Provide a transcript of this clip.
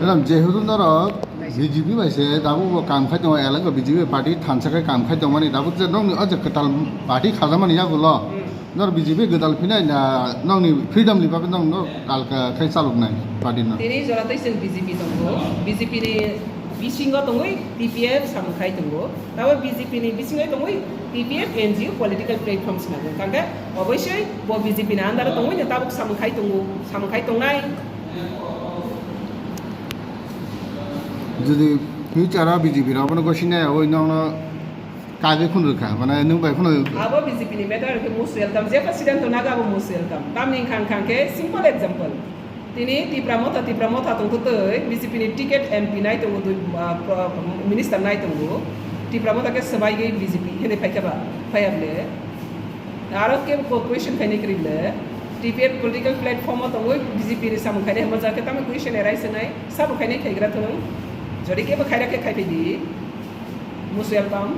এরকম যেহেতু ধরো বিজেপি পাইছে দাবো কাম খাই দङ এলাকা বিজেপি পার্টি থানসাkai কাম খাই দङ মানে দাবো যে নংনি अझ Kwtal पार्टी खाजामानि यागुल नर बिजेपि गोदाल फिनाय ना नंनि फ्रीडम लिबाबो नंग कालका खाय चालुकनाय पार्टी न तिनि जरातै जों बिजेपि दङ बिजेपि नि बिसिङाव दङ टिपिएफ सामखाय दङ दाबो बिजेपि नि बिसिङाव दङ टिपिएफ एनजिओ पलिटिकल प्लेटफर्म्स नागो कांगे अबश्य ब बिजेपि ना आन्दार दङ नि दाबो सामखाय दंनाय যদি ফিউচারা বিজেপি রাবণ গসিনাय ওই নং কাগে খুন রখা মানে নং বাই খুন abo BJP ni meter ke musuel tam je president to naga abo musuel tam ning kan ke simple example tini ti pramota tong to BJP ni ticket MP nai to minister nai to ti pramota ke sabai ge BJP hene paikaba payable aro ke question khani krile TPF political platform to BJP ni sam khane maza ke tam question arise nai sab khane khaigra to jodi ke ba khaira ke khai di musuel tam